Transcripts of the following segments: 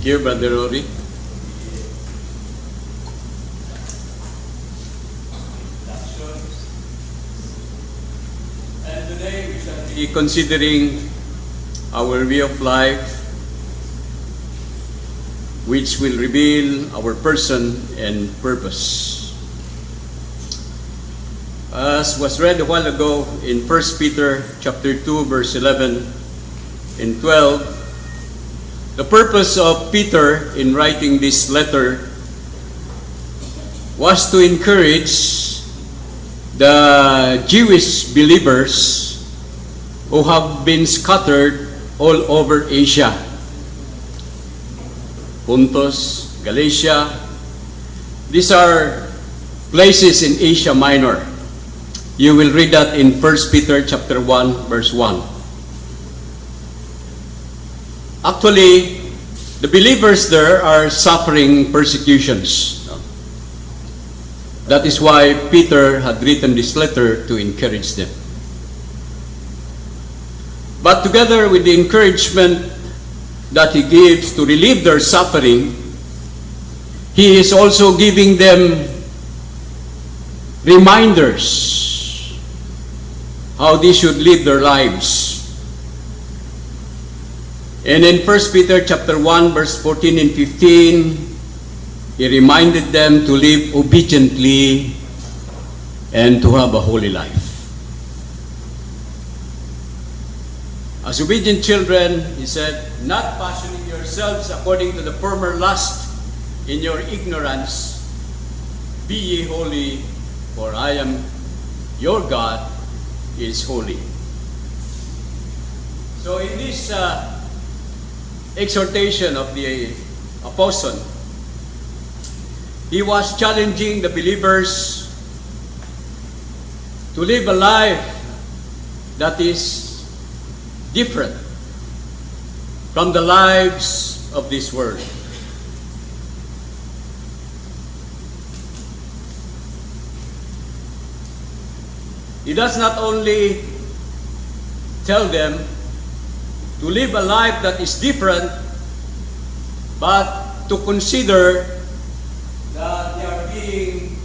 Thank you, Brother Rory. And today we shall be considering our way of life, which will reveal our person and purpose. As was read a while ago in 1 Peter chapter 2, verse 11 and 12, the purpose of Peter in writing this letter was to encourage the Jewish believers who have been scattered all over Asia. Pontus, Galatia, these are places in Asia Minor. You will read that in 1 Peter chapter 1, verse 1. Actually, the believers there are suffering persecutions. That is why Peter had written this letter to encourage them. But together with the encouragement that he gives to relieve their suffering, he is also giving them reminders how they should live their lives. And in 1 Peter chapter 1, verse 14 and 15, he reminded them to live obediently and to have a holy life. As obedient children, he said, not fashioning yourselves according to the former lust in your ignorance, be ye holy, for I am your God is holy. So in this exhortation of the apostle, he was challenging the believers to live a life that is different from the lives of this world. He does not only tell them to live a life that is different, but to consider that they are being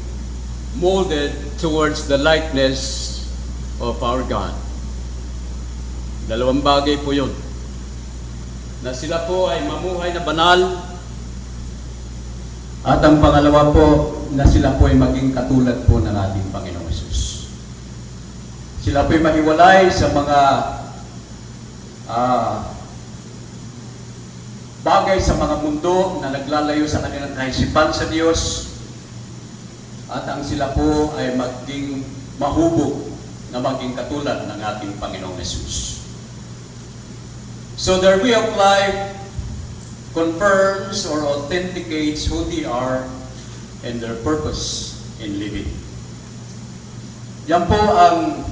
molded towards the likeness of our God. Dalawang bagay po yun. Na sila po ay mamuhay na banal, at ang pangalawa po, na sila po ay maging katulad po ng ating Panginoong Hesus. Sila po'y mahiwalay sa mga bagay sa mga mundo na naglalayo sa kanilang kaisipan sa Diyos, at ang sila po ay maging mahubog na maging katulad ng ating Panginoong Hesus. So their way of life confirms or authenticates who they are and their purpose in living. Yan po ang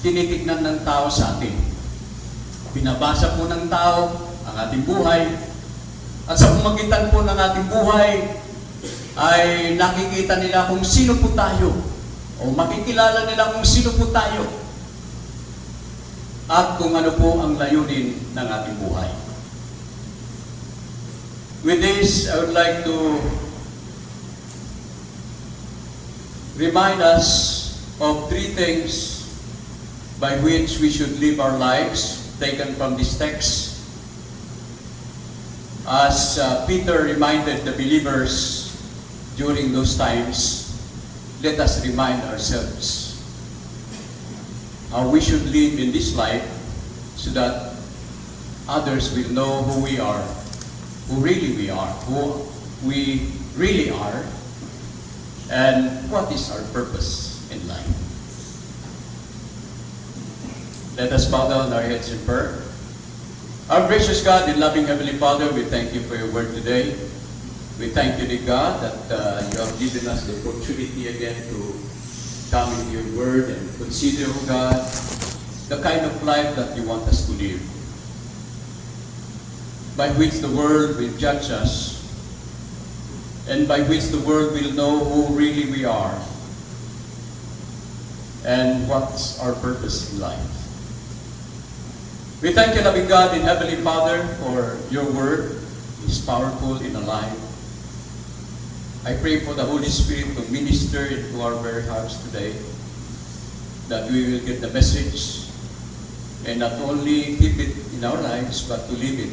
tinitignan ng tao sa atin. Binabasa po ng tao ang ating buhay, at sa pamagitan po ng ating buhay ay nakikita nila kung sino po tayo, o makikilala nila kung sino po tayo, at kung ano po ang layunin ng ating buhay. With this, I would like to remind us of three things by which we should live our lives, taken from this text. As Peter reminded the believers during those times, let us remind ourselves how we should live in this life so that others will know who we are, who we really are, and what is our purpose in life. Let us bow down our heads in prayer. Our gracious God and loving Heavenly Father, we thank you for your word today. We thank you, dear God, that you have given us the opportunity again to come into your word and consider, oh God, the kind of life that you want us to live, by which the world will judge us, and by which the world will know who really we are and what's our purpose in life. We thank you, loving God and Heavenly Father, for your word. You is powerful and alive. I pray for the Holy Spirit to minister into our very hearts today, that we will get the message and not only keep it in our lives, but to live it.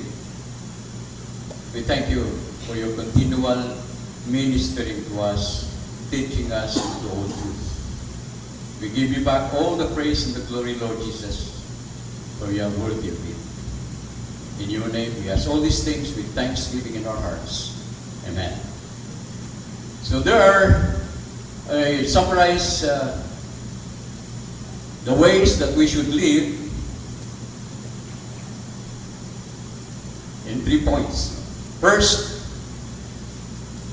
We thank you for your continual ministering to us, teaching us into all truth. We give you back all the praise and the glory, Lord Jesus, for you are worthy of it. In your name, we ask all these things with thanksgiving in our hearts. Amen. So there are, I summarize the ways that we should live in 3 points. First,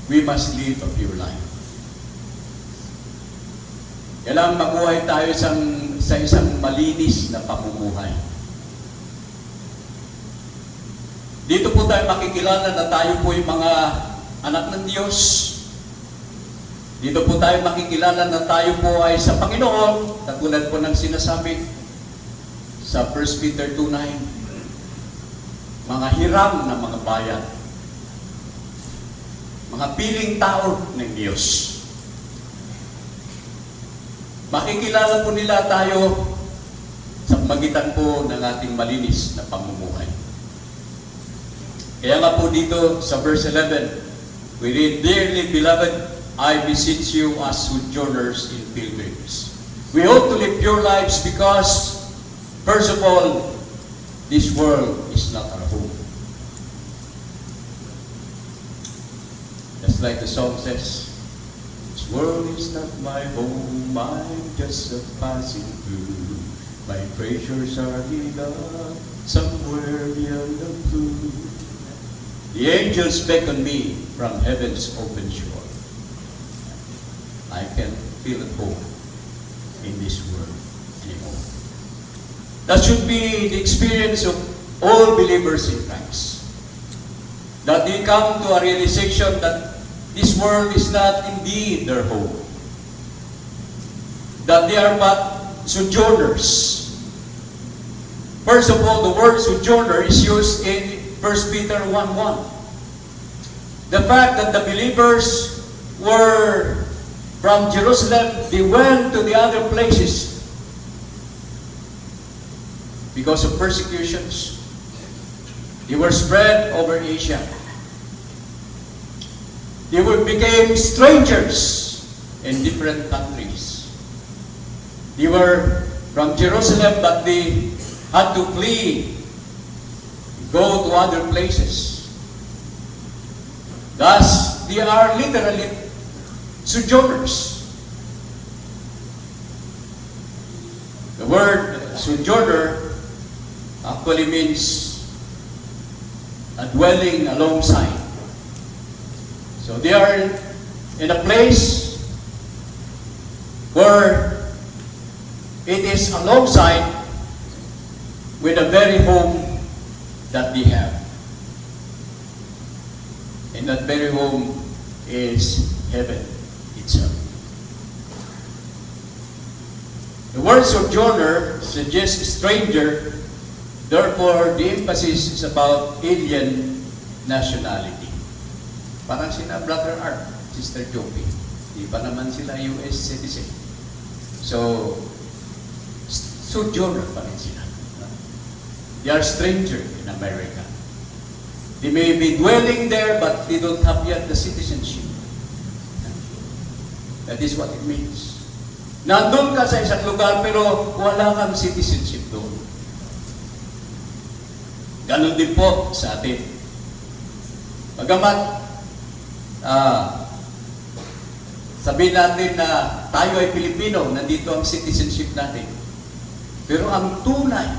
we must live a pure life. Kailangan mabuhay tayo sa isang malinis na pamumuhay. Dito po tayo makikilala na tayo po yung mga anak ng Diyos. Dito po tayo makikilala na tayo po ay sa Panginoon, katulad po ng sinasabi sa 1 Peter 2:9. Mga hiram na mga bayan, mga piling tao ng Diyos. Makikilala po nila tayo sa magitan po ng ating malinis na pamumuhay. Kaya nga po dito sa verse 11, we read, "Dearly beloved, I beseech you as sojourners in pilgrims." We ought to live pure lives because, first of all, this world is not our home. Just like the song says, "This world is not my home, I'm just a passing through. My treasures are laid up somewhere beyond the blue. The angels beckon me from heaven's open shore. I can't feel at home in this world anymore." That should be the experience of all believers in Christ. That they come to a realization that this world is not indeed their home. That they are but sojourners. First of all, the word sojourner is used in 1 Peter 1:1. The fact that the believers were from Jerusalem, they went to the other places because of persecutions. They were spread over Asia. They became strangers in different countries. They were from Jerusalem, but they had to flee, go to other places. Thus, they are literally sojourners. The word sojourner actually means a dwelling alongside. So they are in a place where it is alongside with the very home that they have. And that very home is heaven itself. The word sojourner suggests stranger, therefore the emphasis is about alien nationality. Parang sina Brother Art, Sister Joby, di pa naman sila US citizen. So, sojourner pa rin sila. They are stranger in America. They may be dwelling there, but they don't have yet the citizenship. That is what it means. Nandun ka sa isang lugar, pero wala kang citizenship doon. Ganon din po sa atin. Bagamat, sabihin natin na tayo ay Pilipino, nandito ang citizenship natin. Pero ang tunay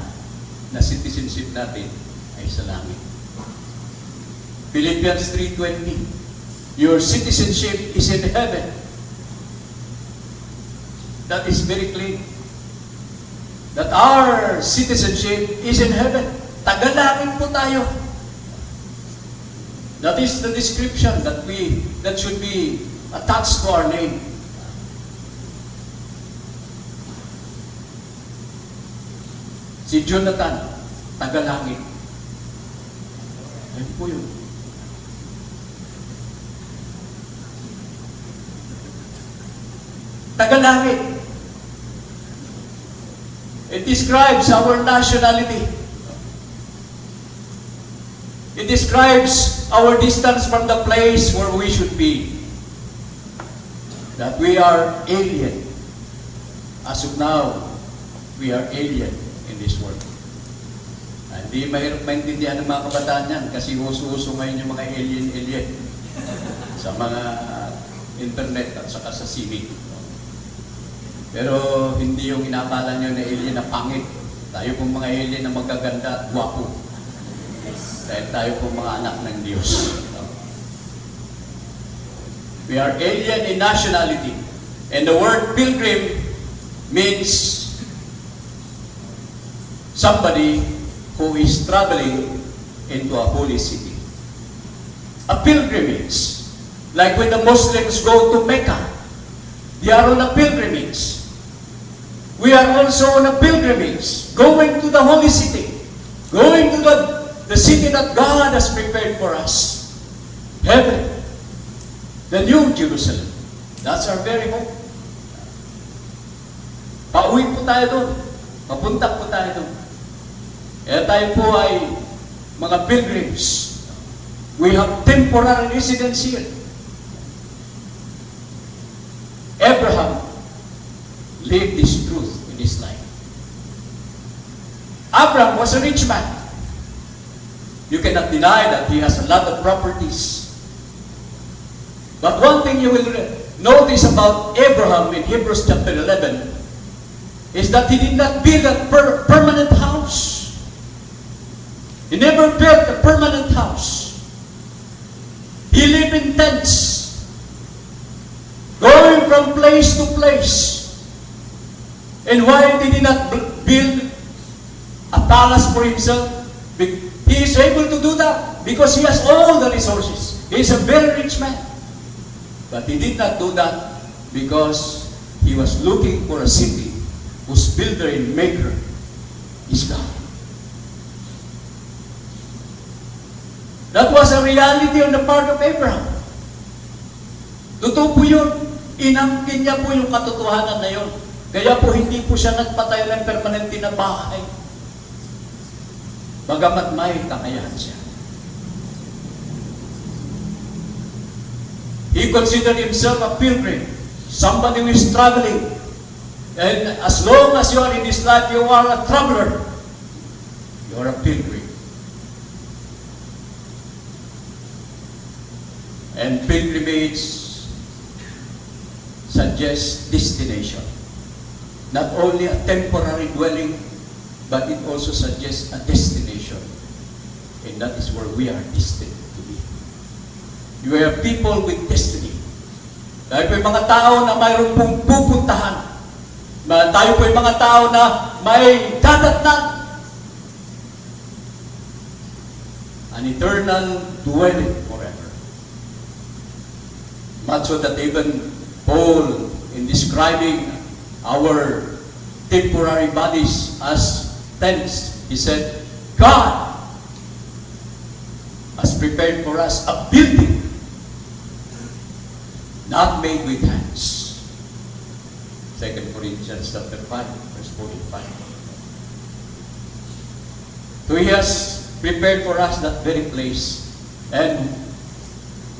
na citizenship natin ay sa langit. Philippians 3:20, your citizenship is in heaven. That is very clear. That our citizenship is in heaven. Tagalangit po tayo. That is the description that should be attached to our name. Si Jonathan, tagalangit. Ayun po yun. taga-langit. It describes our nationality. It describes our distance from the place where we should be. That we are alien. As of now, we are alien in this world. Hindi mahirap maintindihan ng mga kabataan yan kasi uso-uso ngayon yung mga alien sa mga internet at saka sa CV. Pero hindi yung inakala nyo na alien na pangit. Tayo pong mga alien na magaganda at gwapo. Dahil tayo pong mga anak ng Diyos. We are alien in nationality. And the word pilgrim means somebody who is traveling into a holy city. A pilgrimage. Like when the Muslims go to Mecca, they are on a pilgrimage. We are also on a pilgrimage, going to the holy city, going to the city that God has prepared for us. Heaven, the new Jerusalem. That's our very home. Pauwi po tayo doon. Papunta po tayo doon. Kaya tayo po ay mga pilgrims. We have temporary residence here. Abraham lived this truth in his life. Abraham was a rich man. You cannot deny that he has a lot of properties. But one thing you will notice about Abraham in Hebrews chapter 11 is that he did not build a permanent house. He never built a permanent house. He lived in tents, going from place to place. And why did he not build a palace for himself? He is able to do that because he has all the resources. He is a very rich man. But he did not do that because he was looking for a city whose builder and maker is God. That was a reality on the part of Abraham. Totoo po yun. Inangkin niya po yung katotohanan na yun. Kaya po hindi po siya nagpatayo ng permanente na bahay. Bagamat may kakayahan siya. He considered himself a pilgrim. Somebody who is traveling. And as long as you are in this life, you are a traveler. You are a pilgrim. And pilgrimage suggests destination. Not only a temporary dwelling, but it also suggests a destination. And that is where we are destined to be. You are people with destiny. Tayo po yung mga tao na mayroon pong pupuntahan. Tayo po yung mga tao na may dadatnan. An eternal dwelling forever. Much so that even Paul, in describing our temporary bodies as tents, he said, God has prepared for us a building not made with hands. 2 Corinthians chapter 5, verse 45. So he has prepared for us that very place. And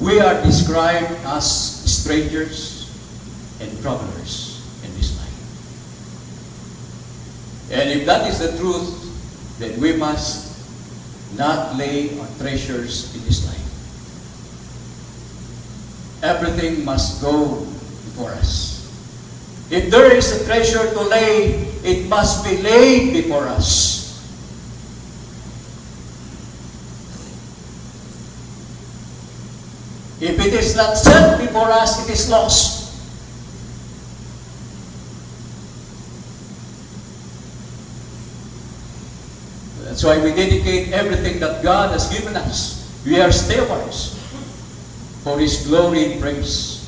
we are described as strangers and travelers in this life. And if that is the truth, then we must not lay our treasures in this life. Everything must go before us. If there is a treasure to lay, it must be laid before us. If it is not set before us, it is lost. That's why we dedicate everything that God has given us. We are stewards for His glory and praise.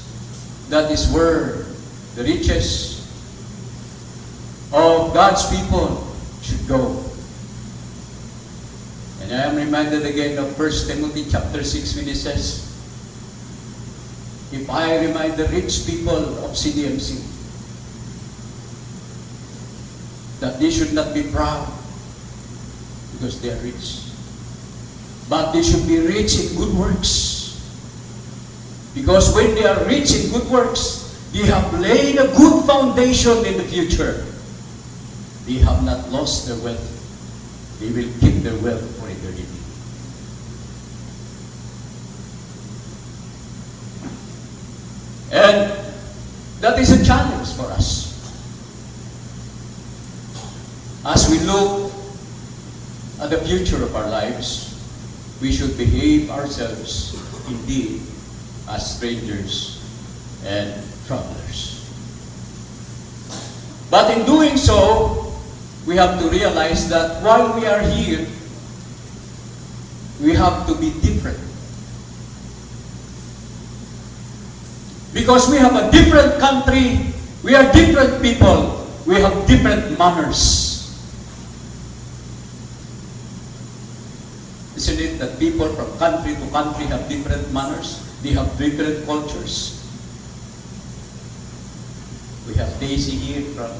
That is where the riches of God's people should go. And I am reminded again of 1 Timothy chapter 6 when it says, if I remind the rich people of CDMC that they should not be proud because they are rich. But they should be rich in good works. Because when they are rich in good works, they have laid a good foundation in the future. They have not lost their wealth. They will keep their wealth for eternity. And that is a challenge for us. As we look at the future of our lives, we should behave ourselves indeed as strangers and travelers. But in doing so, we have to realize that while we are here, we have to be different. Because we have a different country, we are different people, we have different manners. Isn't it that people from country to country have different manners? They have different cultures. We have Daisy here from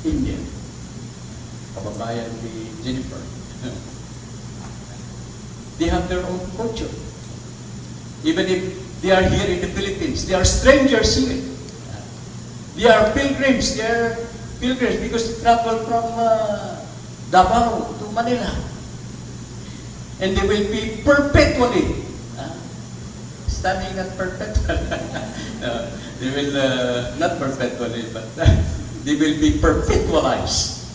India. Kababayan ni Jennifer. They have their own culture. Even if they are here in the Philippines, they are strangers here. They are pilgrims. They are pilgrims because they travel from Davao to Manila. And they will be perpetually studying at perpetual. No, they will not perpetually, but they will be perpetualized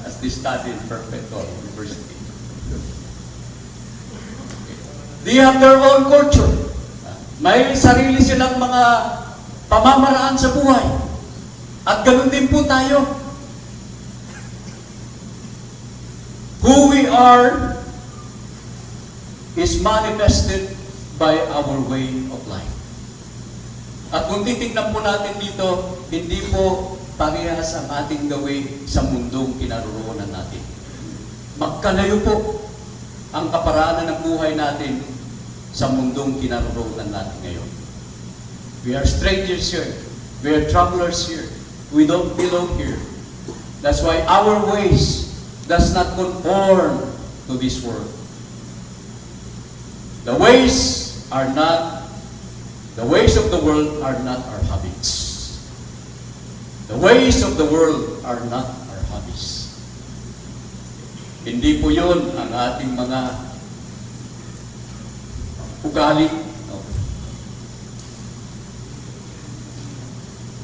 as they study in perpetual university. They have their own culture. May sarili silang mga pamamaraan sa buhay. At ganun din po tayo. Who we are is manifested by our way of life. At kung titignan po natin dito, hindi po parehas ang ating gawin sa mundong kinaroroonan natin. Magkalayo po ang kaparaanan ng buhay natin sa mundong kinaroroonan natin ngayon. We are strangers here. We are travelers here. We don't belong here. That's why our ways does not conform to this world. The ways of the world are not our habits. The ways of the world are not our hobbies. Hindi po yun ang ating mga ugali. No.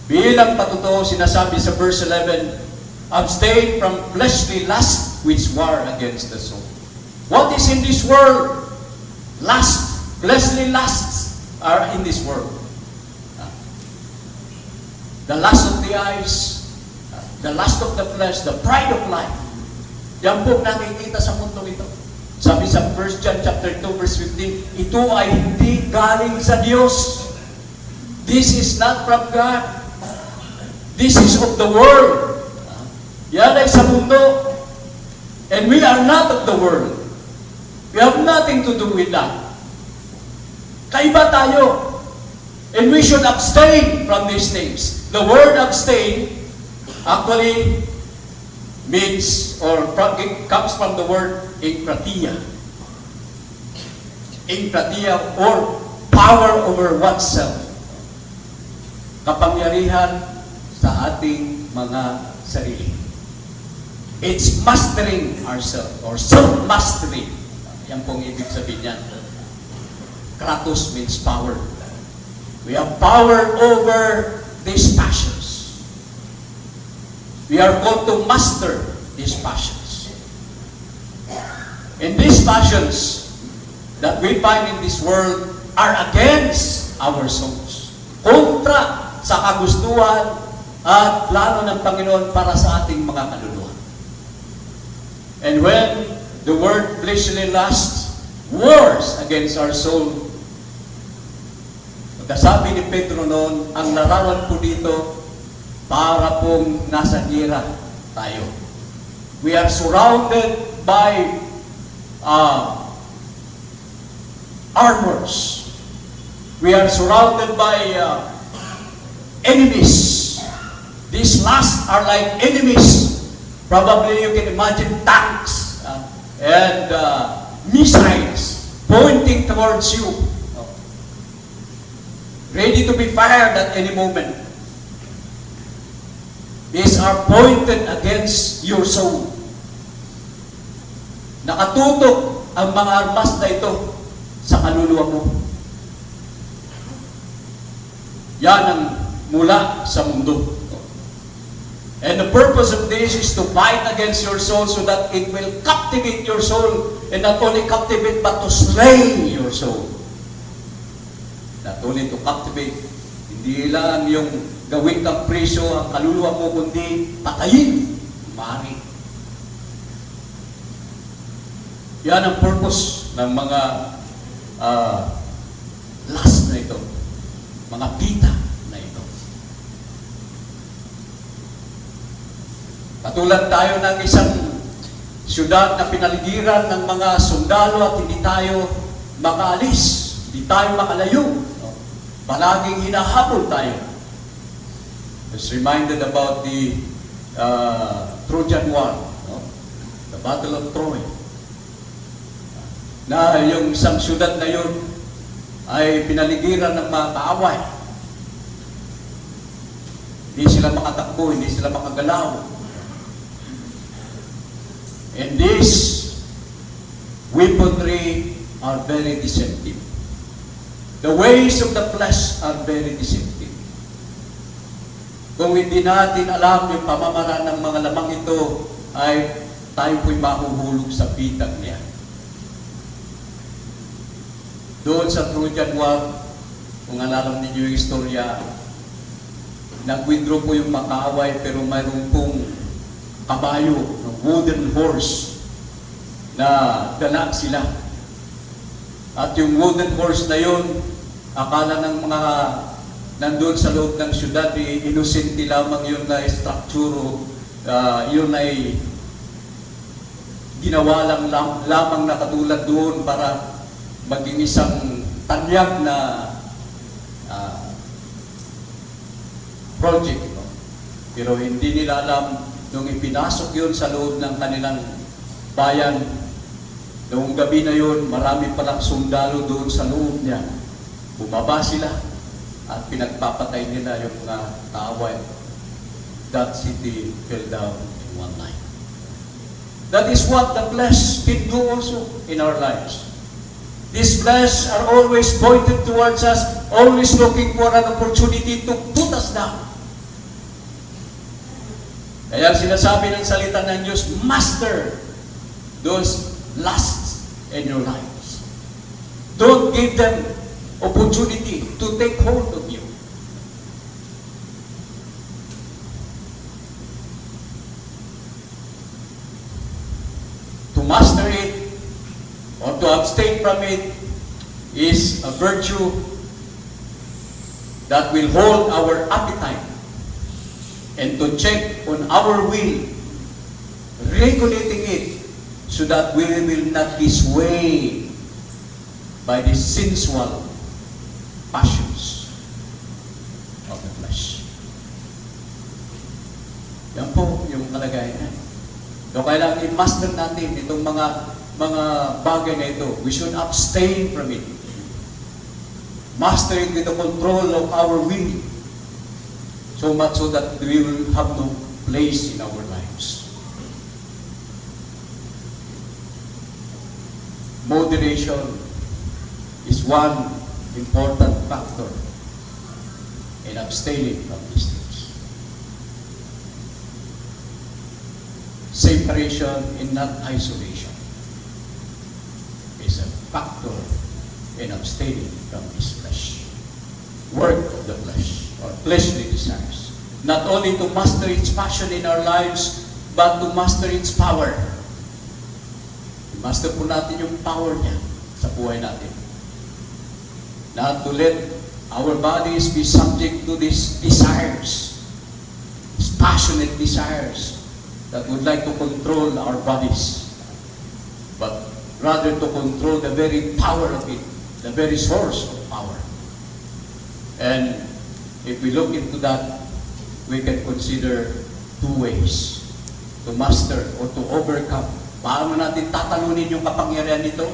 Bilang patutuo, sinasabi sa verse 11, abstain from fleshly lust which war against the soul. What is in this world? Lust. Fleshly lusts are in this world. The lust of the eyes, the lust of the flesh, the pride of life. Yan po nakikita sa mundo ito. Sabi sa 1 John chapter 2 verse 15, ito ay hindi galing sa Diyos. This is not from God. This is of the world. Yan ay sa mundo. And we are not of the world. We have nothing to do with that. Kaiba tayo. And we should abstain from these things. The word abstain actually means or comes from the word enkratia. Enkratia or power over oneself. Kapangyarihan sa ating mga sarili. It's mastering ourselves or self-mastery. Yan pong ibig sabihin yan. Kratos means power. We have power over these passions. We are called to master these passions. And these passions that we find in this world are against our souls. Kontra sa kagustuhan at plano ng Panginoon para sa ating mga kaluluwa. And when the word fleshly lust wars against our soul, kasabi ni Pedro noon, ang larawan po dito, para pong nasa gera tayo. We are surrounded by armors. We are surrounded by enemies. These lusts are like enemies. Probably you can imagine tanks and missiles pointing towards you, ready to be fired at any moment. These are pointed against your soul. Nakatutok ang mga armas na ito sa kaluluwa mo. Yan ang mula sa mundo. And the purpose of this is to fight against your soul so that it will captivate your soul, and not only captivate but to slay your soul. Not only to captivate, hindi lang yung gawin kang preso ang kaluluwa mo, kundi patayin, mari. Yan ang purpose ng mga lust na ito, mga pita na ito. Katulad tayo ng isang siyudad na pinaligiran ng mga sundalo at hindi tayo makaalis, hindi tayo makalayo. Palaging hinahabol tayo. I was reminded about the Trojan War, the Battle of Troy. Na yung isang siyudad na yun ay pinaligiran ng mga kaaway. Hindi sila makatakbo, hindi sila makagalaw. And these weaponry are very deceptive. The ways of the flesh are very deceptive. Kung hindi natin alam yung pamamaraan ng mga lamang ito, ay tayo po'y mahuhulog sa pitag niya. Doon sa Trojan War, kung alam ninyo yung istorya, nag-withdraw po yung makaaway pero mayroon pong kabayo, wooden horse, na dala sila. At yung wooden horse na yun, akala ng mga nandun sa loob ng syudad, inosente lamang yun na structure, yun ay ginawa lamang na katulad doon para maging isang tanyag na project. No? Pero hindi nila alam, nung ipinasok yun sa loob ng kanilang bayan, noong gabi na yun, marami palang sundalo doon sa loob niya. Bumaba sila at pinagpapatay nila yung mga kaaway. That city fell down in one night. That is what the flesh can do also in our lives. These flesh are always pointed towards us, always looking for an opportunity to put us down. Kaya sinasabi ng salita ng Diyos, master those lusts in your lives. Don't give them opportunity to take hold of you. To master it or to abstain from it is a virtue that will hold our appetite and to check on our will, regulating it so that we will not be swayed by the sensual passions of the flesh. Yan po yung kalagayan. So kailangan i-master natin itong mga bagay na ito. We should abstain from it. Master it with the control of our will. So much so that we will have no place in our lives. Moderation is one important factor in abstaining from these things. Separation and not isolation is a factor in abstaining from this flesh. Work of the flesh, or fleshly desires. Not only to master its passion in our lives, but to master its power. Master po natin yung power niya sa buhay natin. Not to let our bodies be subject to these desires, these passionate desires that would like to control our bodies, but rather to control the very power of it, the very source of power. And if we look into that, we can consider two ways to master or to overcome. Paano natin tatalunin yung kapangyarihan nito?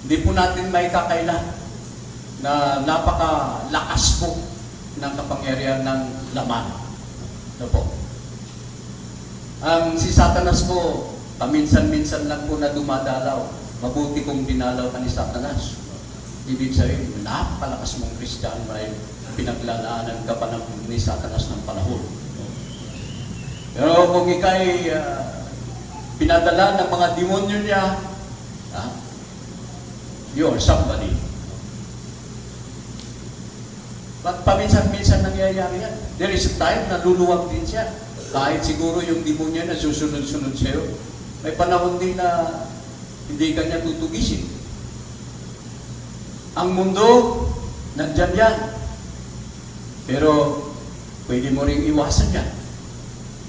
Hindi po natin may kakaila na napakalakas po ng kapangyarihan ng laman. Ano po? Si Satanas po, paminsan-minsan lang po na dumadalaw. Mabuti kung dinalaw ka ni Satanas. Ibig sabihin, napakalakas mong Kristiyano, may pinaglalaanan ka pa ni Satanas ng panahon. Pero kung ikay pinadala ng mga demonyo niya, you're somebody. But paminsan-minsan nangyayari yan. There is a time na luluwag din siya. Kahit siguro yung demonyo na susunod-sunod sa'yo, may panahon din na hindi ka niya tutugisin. Ang mundo, nandyan yan. Pero, pwede mo rin iwasan yan.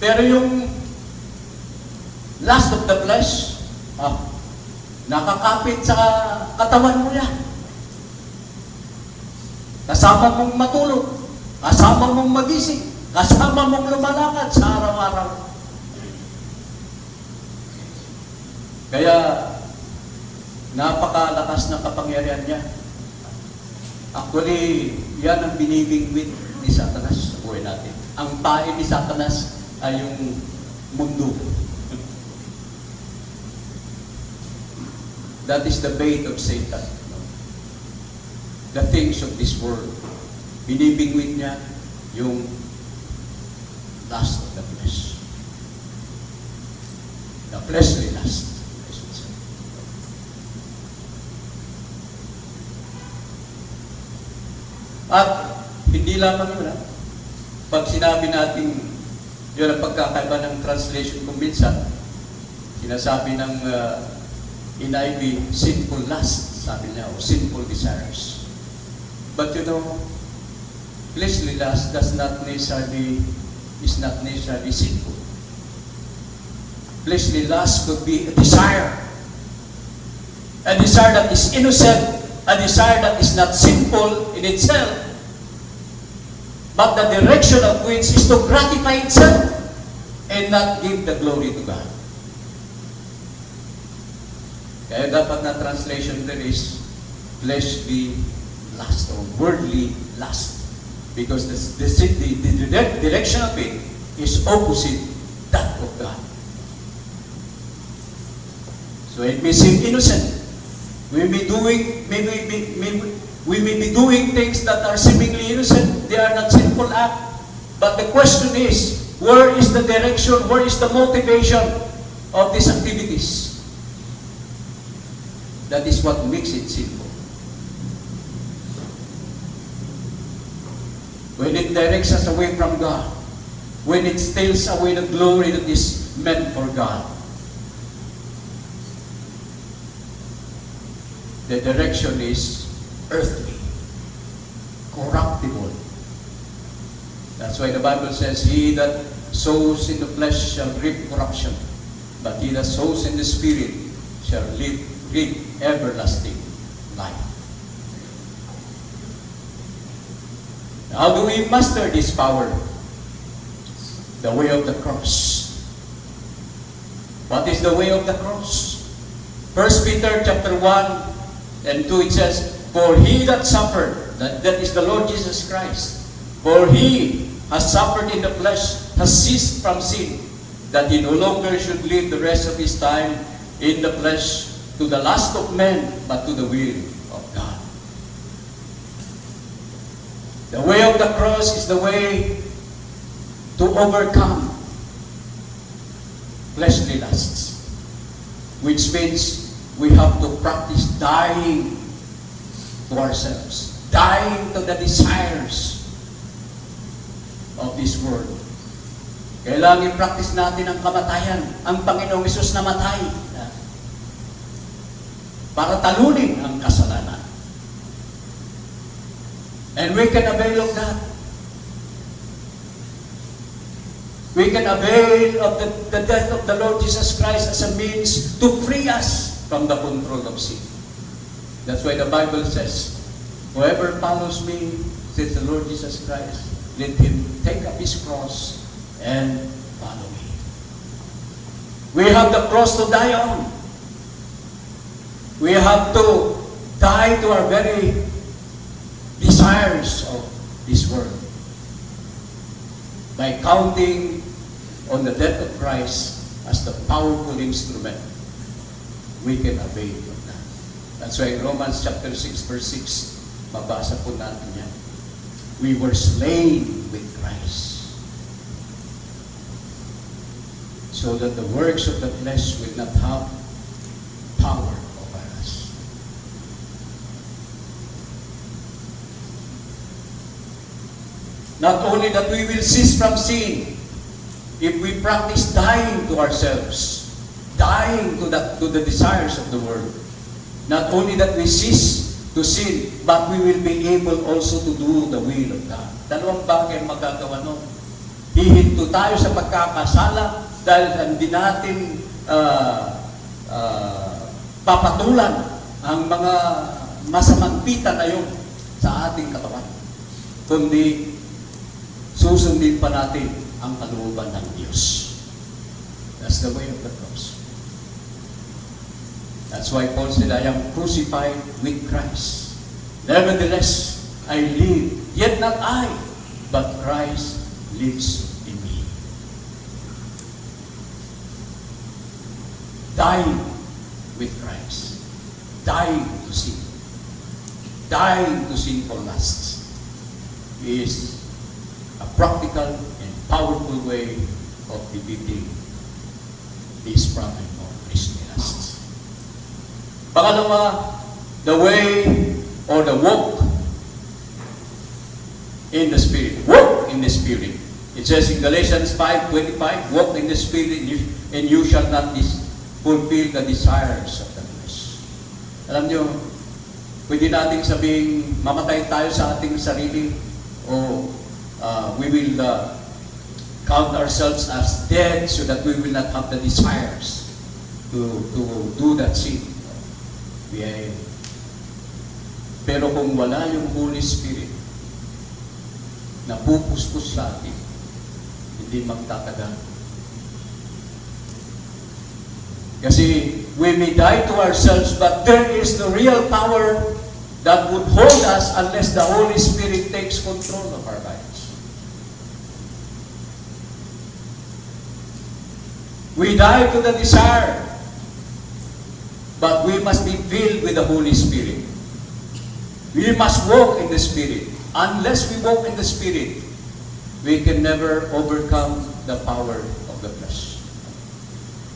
Pero yung lust of the flesh, nakakapit sa katawan mo yan. Kasama mong matulog, kasama mong magising, kasama mong lumalakad sa araw-araw. Kaya, napakalakas ng kapangyarihan niya. Actually, yan ang binibingwit ni Satanas sa buhay natin. Ang pain ni Satanas ay yung mundo. That is the bait of Satan. The things of this world. Binibingwit niya yung lust of the flesh. The fleshly lust. At hindi lamang yun, pag sinabi natin yun ang pagkakaiba ng translation kung minsan, sinasabi ng NIV, sinful lust, sabi niya, o sinful desires. But you know, fleshly lust is not necessarily sinful. Fleshly lust could be a desire that is innocent, a desire that is not sinful in itself, but the direction of which is to gratify itself and not give the glory to God. Kaya dapat na translation there is fleshly lust or worldly lust, because the direction of it is opposite that of God. So it may seem innocent. We may be doing things that are seemingly innocent. They are not sinful acts. But the question is, where is the direction, where is the motivation of these activities? That is what makes it sinful. When it directs us away from God, when it steals away the glory that is meant for God, the direction is earthly, corruptible. That's why the Bible says, he that sows in the flesh shall reap corruption, but he that sows in the Spirit shall reap everlasting life. How do we master this power? The way of the cross. What is the way of the cross? 1 Peter chapter 1 and 2, it says, for he that suffered, that is the Lord Jesus Christ, for he has suffered in the flesh, has ceased from sin, that he no longer should live the rest of his time in the flesh to the lust of men, but to the will of God. The way of the cross is the way to overcome fleshly lusts, which means we have to practice dying to ourselves, dying to the desires of this world. Kailangan i-practice natin ang kamatayan. Ang Panginoong Hesus namatay para talunin ang kasalanan. And we can avail of that. We can avail of the death of the Lord Jesus Christ as a means to free us from the control of sin. That's why the Bible says, whoever follows me, says the Lord Jesus Christ, let him take up his cross and follow me. We have the cross to die on. We have to die to our very desires of this world. By counting on the death of Christ as the powerful instrument, we can avail of that. That's why in Romans chapter 6 verse 6, mabasa po natin yan. We were slain with Christ, so that the works of the flesh will not have power over us. Not only that we will cease from sin, if we practice dying to ourselves, dying to the desires of the world. Not only that we cease to sin, but we will be able also to do the will of God. Dalawang bagay ang magagawa nun. Hihinto tayo sa pagkakasala dahil hindi natin papatulan ang mga masamang pita na yun sa ating katawan. Kundi susundin pa natin ang kalooban ng Diyos. That's the way of the cross. That's why Paul said, I am crucified with Christ. Nevertheless, I live, yet not I, but Christ lives in me. Dying with Christ. Dying to sin. Dying to sinful lusts is a practical and powerful way of defeating this problem of Christian lusts. Pangalawa, the way or the walk in the Spirit. Walk in the Spirit. It says in Galatians 5:25, walk in the Spirit and you shall not fulfill the desires of the flesh. Alam nyo, pwede nating sabing mamatay tayo sa ating sarili o we will count ourselves as dead so that we will not have the desires to do that sin. Pero kung wala yung Holy Spirit na pupustos sa atin, hindi magtatagal. Kasi we may die to ourselves, but there is the real power that would hold us unless the Holy Spirit takes control of our lives. We die to the desire, but we must be filled with the Holy Spirit. We must walk in the Spirit. Unless we walk in the Spirit, we can never overcome the power of the flesh.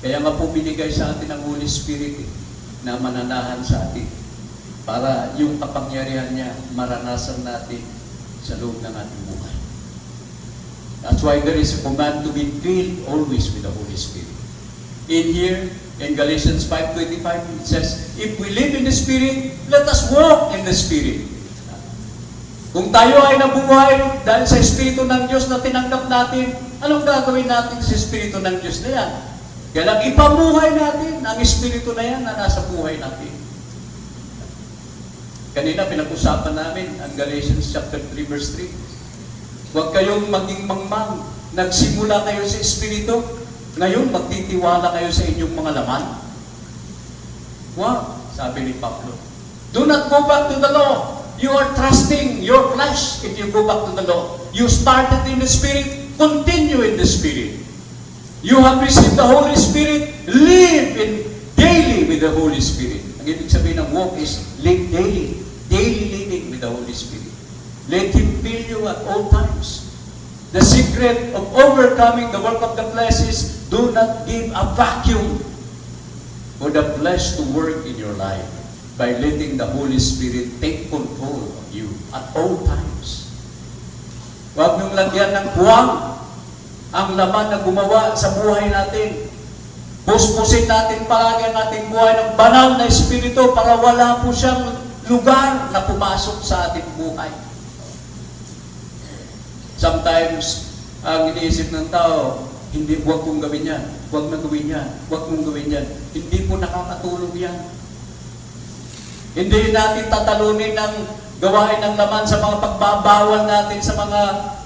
Kaya nga po binigay sa atin ang Holy Spirit na mananahan sa atin para yung kapangyarihan niya maranasan natin sa loob ng ating buhay. That's why there is a command to be filled always with the Holy Spirit. In here, in Galatians 5:25, it says, if we live in the Spirit, let us walk in the Spirit. Kung tayo ay nabuhay dahil sa Espiritu ng Diyos na tinanggap natin, anong gagawin natin sa Espiritu ng Diyos na yan? Kailang ipamuhay natin ang Espiritu na yan na nasa buhay natin. Kanina pinag-usapan namin ang Galatians chapter 3 verse 3. Huwag kayong maging mangmang. Nagsimula kayo sa Espiritu, ngayon magtitiwala kayo sa inyong mga laman. Wow, sabi ni Pablo. Do not go back to the law. You are trusting your flesh if you go back to the law. You started in the Spirit, continue in the Spirit. You have received the Holy Spirit, live in daily with the Holy Spirit. Ang ibig sabihin ng walk is live daily. Daily living with the Holy Spirit. Let Him fill you at all times. The secret of overcoming the work of the flesh is do not give a vacuum for the flesh to work in your life by letting the Holy Spirit take control of you at all times. Huwag niyong lagyan ng buwang ang laman na gumawa sa buhay natin. Puspusin natin palagi ang ating buhay ng banal na Espiritu para wala po siyang lugar na pumasok sa ating buhay. Sometimes, ang iniisip ng tao, hindi, huwag kong gawin yan, huwag na gawin yan, huwag mong gawin yan. Hindi po nakakatulong yan. Hindi natin tatalunin ng gawain ng laman sa mga pagbabawal natin sa mga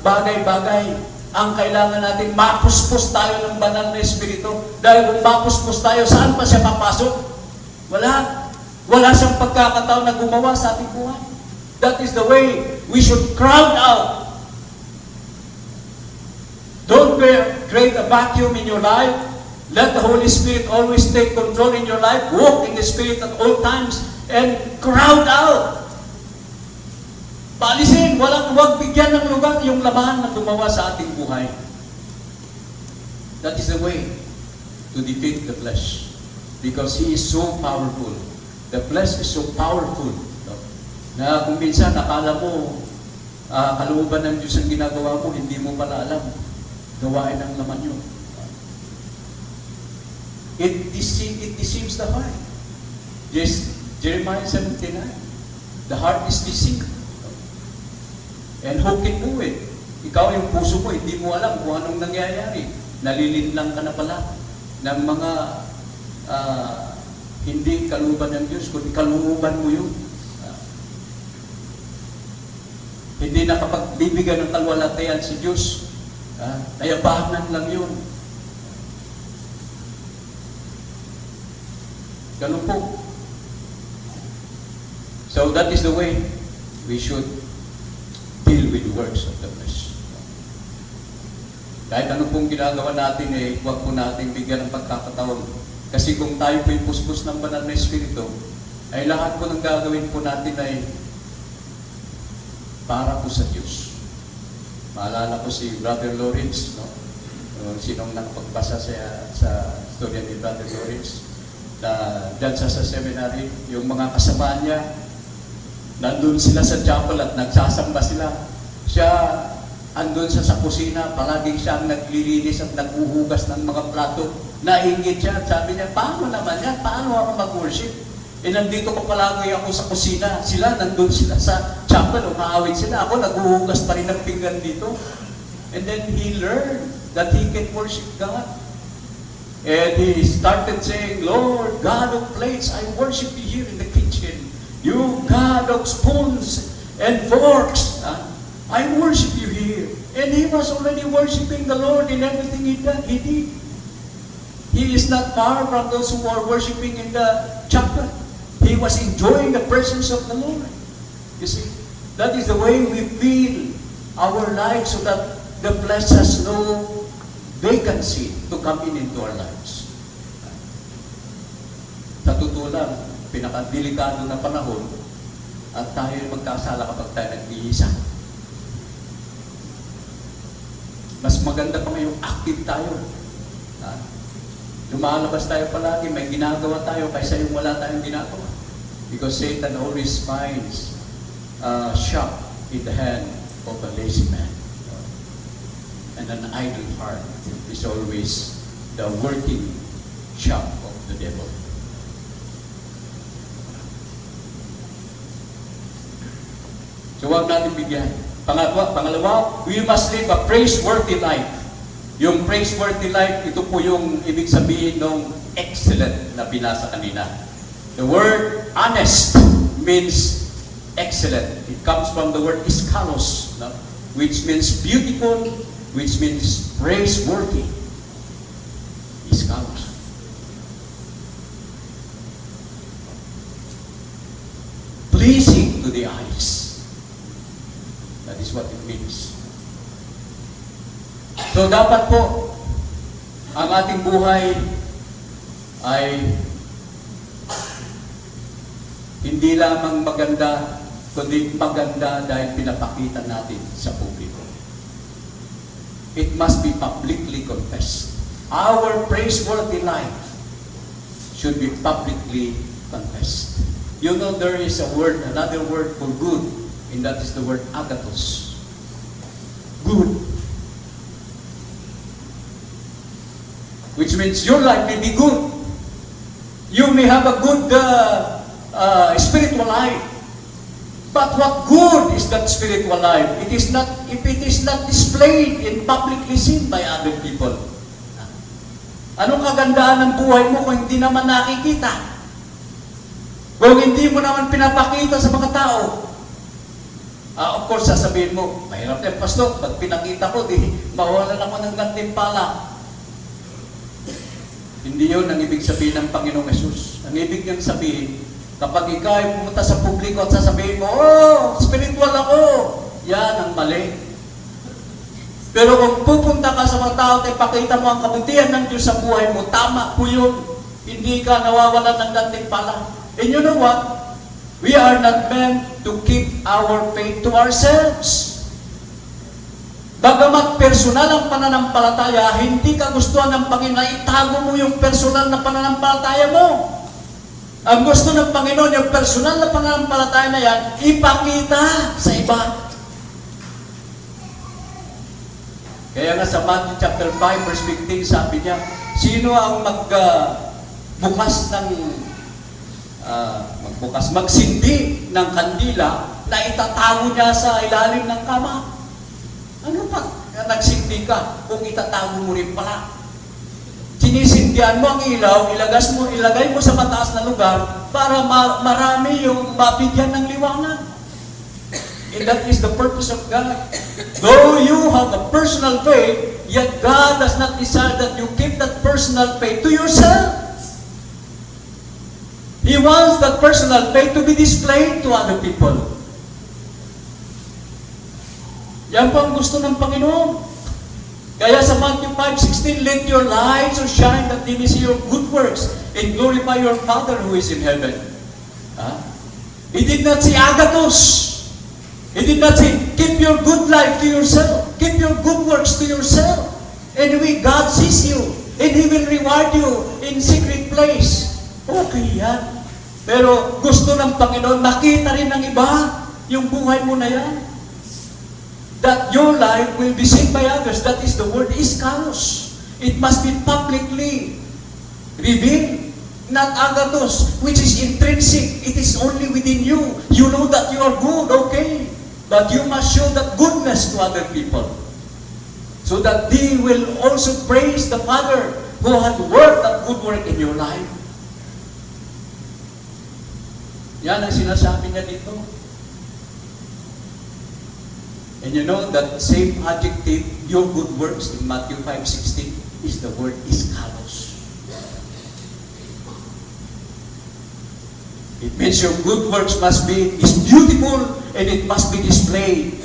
bagay-bagay. Ang kailangan natin, mapuspos tayo ng banal na Espiritu. Dahil kung mapuspos tayo, saan pa siya papasok? Wala. Wala siyang pagkakataon na gumawa sa ating buhay. That is the way we should crowd out. Don't create a vacuum in your life. Let the Holy Spirit always take control in your life. Walk in the Spirit at all times and crowd out. Paalisin, huwag bigyan ng lugar yung laman na gumawa sa ating buhay. That is the way to defeat the flesh. Because he is so powerful. The flesh is so powerful. Na kung minsan nakala mo, kalooban ng Diyos ang ginagawa mo, hindi mo pala alam. Gawain ng laman yun. It deceives the heart. Jeremiah 79. The heart is deceived. And who can do it? Ikaw yung puso mo, hindi mo alam kung anong nangyayari. Nalilinlang ka na pala ng mga hindi kalooban ng Diyos, kundi kalooban mo yun. Hindi nakapagbibigyan ng kalwalatayan si Diyos. Nayabangan lang yun. Ganun po. So that is the way we should deal with the works of the flesh. Kahit ano pong ginagawa natin, huwag po natin bigyan ng pagkakataon. Kasi kung tayo po'y puspos ng banal na Espiritu, ay lahat po ng gagawin po natin ay para po sa Diyos. Maalala ko si Brother Lawrence, no? Sinong nakapagbasa sa storya ni Brother Lawrence, na dyan sa seminary, yung mga kasama niya, nandun sila sa chapel at nagsasamba sila. Siya, andun sa kusina, palagi siyang naglilinis at naghuhugas ng mga plato. Nainggit siya, sabi niya, paano naman yan? Paano ako mag-worship? Nandito ko palagi ako sa kusina. Sila, nandun sila sa chapel, umaawit sila. Ako, naghuhugas pa rin ng pinggan dito. And then he learned that he can worship God. And he started saying, Lord, God of plates, I worship you here in the kitchen. You God of spoons and forks, I worship you here. And he was already worshiping the Lord in everything he did. He is not far from those who are worshiping in the chapel. He was enjoying the presence of the Lord. You see, that is the way we feel our lives so that the flesh has no vacancy to come into our lives. Sa totoo lang, pinakadelikado na panahon at tayo magkasala kapag tayo nag-iisa. Mas maganda pa ngayong active tayo. Lumalabas tayo palagi, may ginagawa tayo kaysa yung wala tayong ginagawa. Because Satan always finds a shop in the hand of a lazy man. And an idle heart is always the working shop of the devil. So huwag natin bigyan. Pangalawa, we must live a praiseworthy life. Yung praiseworthy life, ito po yung ibig sabihin ng excellent na binasa kanina. The word honest means excellent. It comes from the word iskalos, no? Which means beautiful, which means praiseworthy. Iskalos. Pleasing to the eyes. That is what it means. So dapat po, ang ating buhay ay hindi lamang maganda, kundi maganda dahil pinapakita natin sa publiko. It must be publicly confessed. Our praiseworthy life should be publicly confessed. You know, there is another word for good, and that is the word agathos. Good. Which means your life may be good. You may have a good spiritual life. But what good is that spiritual life? It is not, if it is not displayed and publicly seen by other people. Anong kagandahan ng buhay mo kung hindi naman nakikita? Kung hindi mo naman pinapakita sa mga tao? Of course, sasabihin mo, mahirap yan, Pastor. Pag pinakita ko, di mawalan ako ng gantimpala. Hindi yun ang ibig sabihin ng Panginoong Yesus. Ang ibig niyang sabihin, kapag ikaw ay pumunta sa publiko at sasabihin mo, oh, spiritual ako, yan ang mali. Pero kung pupunta ka sa mga tao at ipakita mo ang kabutihan ng Diyos sa buhay mo, tama po yun. Hindi ka nawawalan ng gantimpala. And you know what? We are not meant to keep our faith to ourselves. Bagamat personal ang pananampalataya, hindi ka gustuhan ng Panginoon na itago mo yung personal na pananampalataya mo. Ang gusto ng Panginoon, yung personal na pananampalataya na yan, ipakita sa iba. Kaya nga sa Matthew chapter 5 verse 15, sabi niya, sino ang magsindi ng kandila na itatago niya sa ilalim ng kama? Ano pa nagsindi ka kung itatago mo rin pala? Sinisindihan mo ang ilaw, ilagay mo sa mataas na lugar para marami yung mabigyan ng liwanag. And that is the purpose of God. Though you have a personal faith, yet God does not desire that you keep that personal faith to yourself. He wants that personal faith to be displayed to other people. Yan po ang gusto ng Panginoon. Kaya sa Matthew 5:16, let your light so shine that they may see your good works and glorify your Father who is in heaven. He did not say agathos. He did not say, keep your good life to yourself. Keep your good works to yourself. Anyway, God sees you and He will reward you in secret place. Okay yan. Pero gusto ng Panginoon, makita rin ng iba yung buhay mo na yan. That your life will be seen by others. That is the word iskaros. It must be publicly revealed. Not agathos, which is intrinsic. It is only within you. You know that you are good, okay. But you must show that goodness to other people. So that they will also praise the Father who had worked that good work in your life. Yan ang sinasabi niya dito. And you know that same adjective, your good works, in Matthew 5:16, is the word iskalos. It means your good works is beautiful and it must be displayed.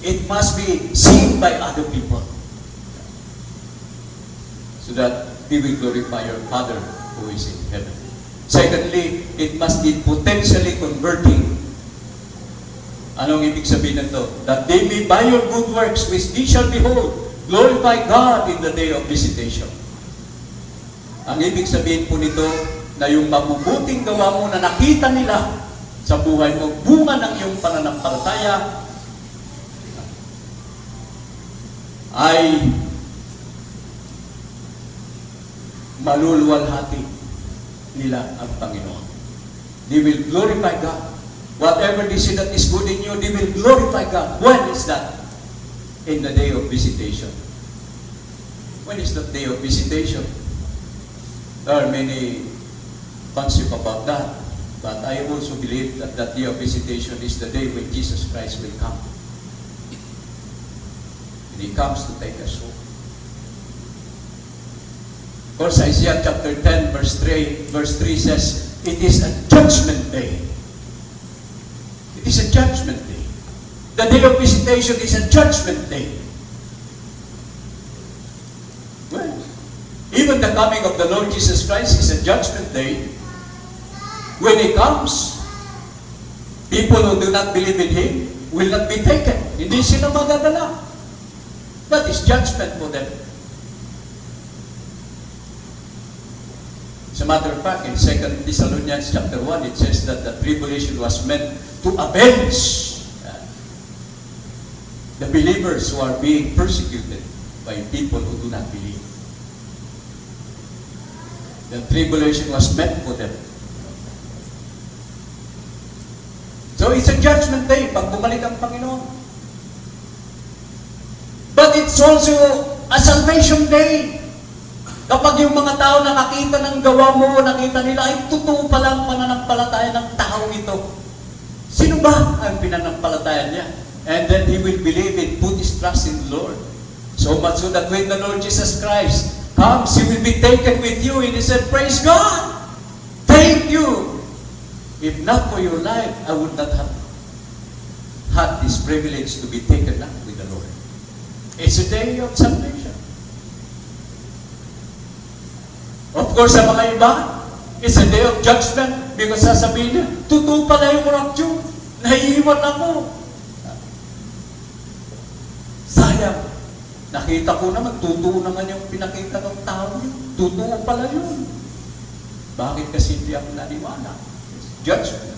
It must be seen by other people. So that they will glorify your Father who is in heaven. Secondly, it must be potentially converting. Anong ibig sabihin nito? That they may by your good works which they shall behold, glorify God in the day of visitation. Ang ibig sabihin po nito, na yung mabubuting gawa mo na nakita nila sa buhay mo, bunga ng iyong pananampalataya, ay maluluwalhati nila ang Panginoon. They will glorify God. Whatever they see that is good in you, they will glorify God. When is that? In the day of visitation. When is that day of visitation? There are many concepts about that. But I also believe that that day of visitation is the day when Jesus Christ will come. And He comes to take us home. Of course, Isaiah chapter 10 verse 3 says, it is a judgment day. It is a judgment day. The day of visitation is a judgment day. Well, even the coming of the Lord Jesus Christ is a judgment day. When He comes, people who do not believe in Him will not be taken. Hindi sila magdadala. That is judgment for them. As a matter of fact, in 2 Thessalonians chapter 1, it says that the tribulation was meant to avenge the believers who are being persecuted by people who do not believe. The tribulation was meant for them. So it's a judgment day pag bumalik ang Panginoon. But it's also a salvation day. Kapag yung mga tao nakakita ng gawa mo, nakita nila, ay totoo pala ang pananampalataya ng tao ito. Sino ba ang pinanampalataya niya? And then he will believe and put his trust in the Lord. So much so that when the Lord Jesus Christ comes, he will be taken with you. And he said, praise God! Thank you! If not for your life, I would not have had this privilege to be taken up with the Lord. It's a day of salvation. Of course, sa mga iba, it's a day of judgment because sasabihin niya, totoo pala yung rapture. Naiiwan ako. Sayang. Nakita ko naman, totoo naman yung pinakita ng tao yun. Totoo pala yun. Bakit kasi hindi ako naniwala? Judgment.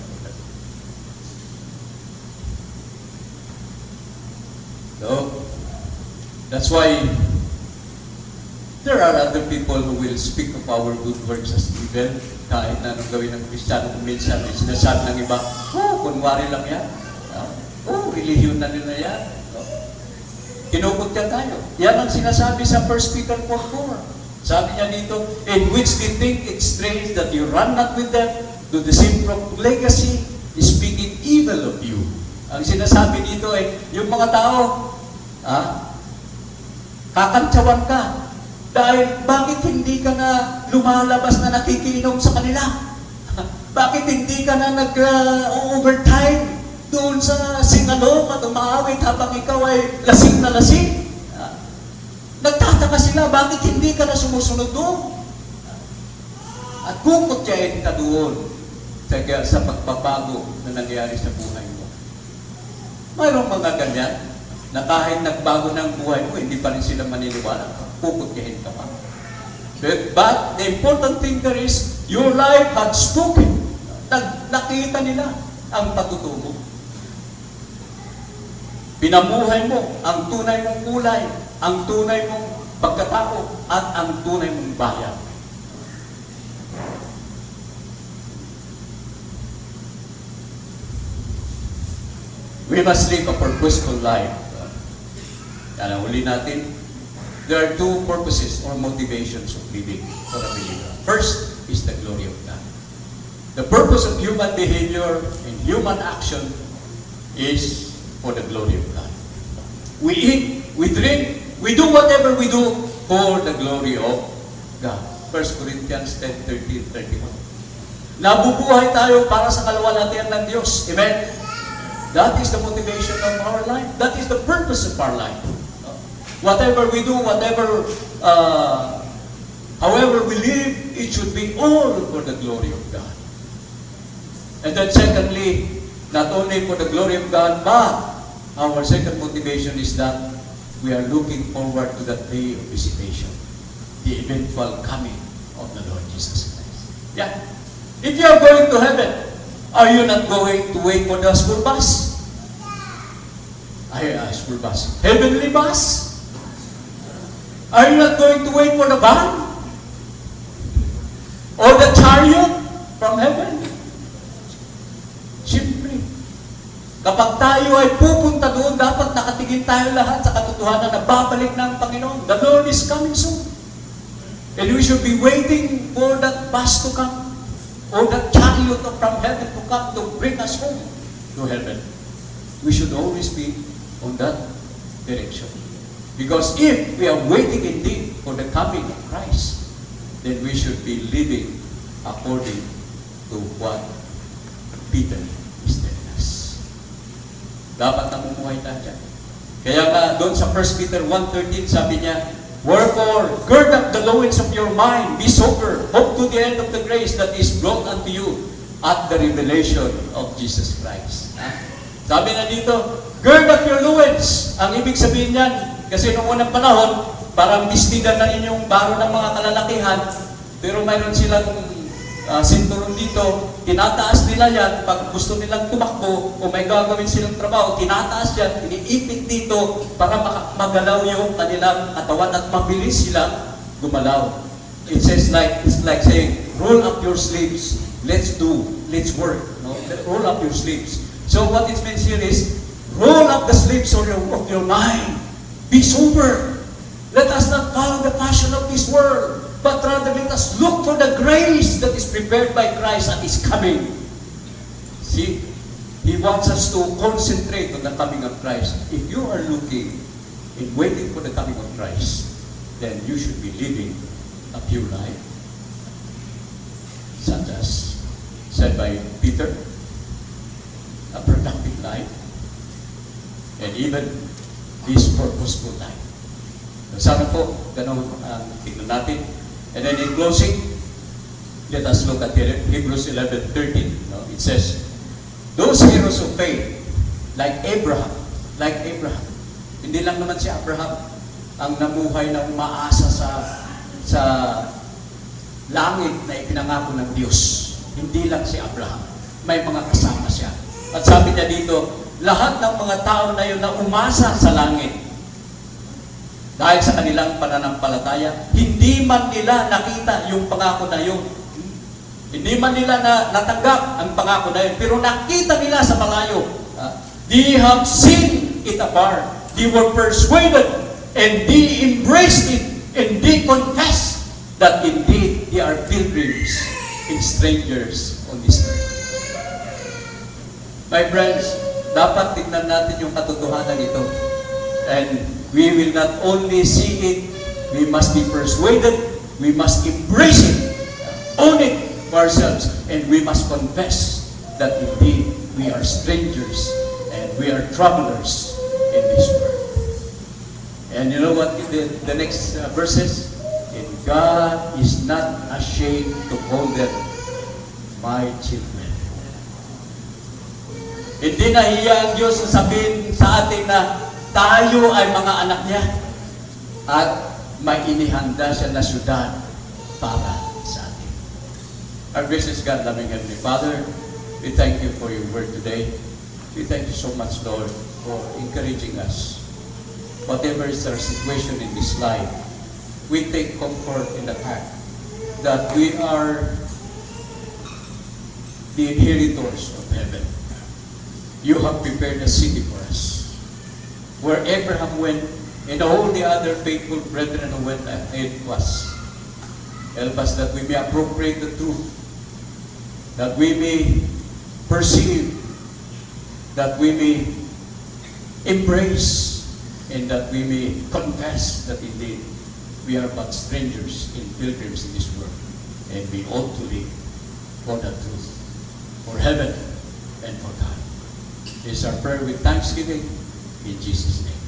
So, that's why there are other people who will speak of our good works as evil. Kahit na anong gawin ng Kristiyano, kung minsan may sinasabi ng iba, kunwari lang yan. Relihiyon na nila yan. Kinukutya tayo. Yan ang sinasabi sa 1 Peter 4:4. Sabi niya dito, in which they think it strange that you run not with them to the same legacy, speaking evil of you. Ang sinasabi dito ay, yung mga tao, kakantsawan ka. Dahil bakit hindi ka na lumalabas na nakikinom sa kanila? Bakit hindi ka na nag-overtime doon sa singalong at umaawit habang ikaw ay lasing na lasing? Nagtataka sila, bakit hindi ka na sumusunod doon? At kukutyain ka doon sa pagbabago na nangyari sa buhay mo. Mayroong mga ganyan na kahit nagbago ng buhay mo, hindi pa rin sila maniniwala. Kukutyahin ka pa. But the important thing there is, your life had spoken. Nakita nila ang patutungo. Pinamuhay mo ang tunay mong kulay, ang tunay mong pagkatao, at ang tunay mong bayan. We must live a purposeful life. Yan ang uli natin. There are two purposes or motivations of living for a believer. First is the glory of God. The purpose of human behavior and human action is for the glory of God. We eat, we drink, we do whatever we do for the glory of God. 1 Corinthians 10:13-31. Nabubuhay tayo para sa kalwalhatian ng Diyos. Amen? That is the motivation of our life. That is the purpose of our life. Whatever we do, however we live, it should be all for the glory of God. And then secondly, not only for the glory of God, but our second motivation is that we are looking forward to that day of visitation, the eventual coming of the Lord Jesus Christ. Yeah. If you are going to heaven, are you not going to wait for the school bus? School bus. Heavenly bus? Are you not going to wait for the van? Or the chariot from heaven? Siyempre. Kapag tayo ay pupunta doon, dapat nakatingin tayo lahat sa katotohanan na babalik ng Panginoon. The Lord is coming soon. And we should be waiting for that bus to come, or that chariot from heaven to come to bring us home to heaven. We should always be on that direction. Because if we are waiting indeed for the coming of Christ, then we should be living according to what Peter is telling us. Dapat namumuhay tayo dyan. Kaya nga, doon sa 1 Peter 1:13, sabi niya, wherefore, gird up the loins of your mind, be sober, hope to the end of the grace that is brought unto you at the revelation of Jesus Christ. Sabi na dito, gird up your loins. Ang ibig sabihin niyan, kasi noong unang panahon, parang bistigan na inyong baro ng mga kalalakihan, pero mayroon silang sinturon dito, tinataas nila yan, pag gusto nilang tumakbo, o may gagawin silang trabaho, tinataas yan, iniipit dito, para magalaw yung kanilang katawan at mabilis silang gumalaw. It says it's like saying, roll up your sleeves, let's work. No? Roll up your sleeves. So what it means here is, roll up the sleeves of your mind. Be sober. Let us not follow the passion of this world, but rather let us look for the grace that is prepared by Christ and is coming. See? He wants us to concentrate on the coming of Christ. If you are looking and waiting for the coming of Christ, then you should be living a pure life. Such as said by Peter, a productive life, and even this purposeful life. So, sana po, ganun ang tignan natin. And then in closing, let us look at Hebrews 11:13. No? It says, those heroes of faith, like Abraham, hindi lang naman si Abraham ang namuhay na umaasa sa langit na ipinangako ng Diyos. Hindi lang si Abraham. May mga kasama siya. At sabi niya dito, lahat ng mga tao na yun na umasa sa langit, dahil sa kanilang pananampalataya, hindi man nila nakita yung pangako na yun. Hindi man nila natanggap ang pangako na yun, pero nakita nila sa malayo. They have seen it afar. They were persuaded and they embraced it and they confessed that indeed they are pilgrims and strangers on this earth. My friends, dapat tignan natin yung katotohanan ito. And we will not only see it, we must be persuaded, we must embrace it, own it for ourselves, and we must confess that indeed we are strangers and we are travelers in this world. And you know what the next verses? And God is not ashamed to call them my children. Hindi nahiya ang Diyos na sabihin sa atin na tayo ay mga anak niya at may inihanda siya na syudad para sa atin. Our gracious God, loving Heavenly Father, we thank you for your word today. We thank you so much, Lord, for encouraging us. Whatever is our situation in this life, we take comfort in the fact that we are the inheritors of heaven. You have prepared a city for us, where Abraham went and all the other faithful brethren who went ahead of us. Help us that we may appropriate the truth, that we may perceive, that we may embrace, and that we may confess that indeed we are but strangers and pilgrims in this world, and we ought to live for the truth, for heaven and for God. This is our prayer with thanksgiving in Jesus' name.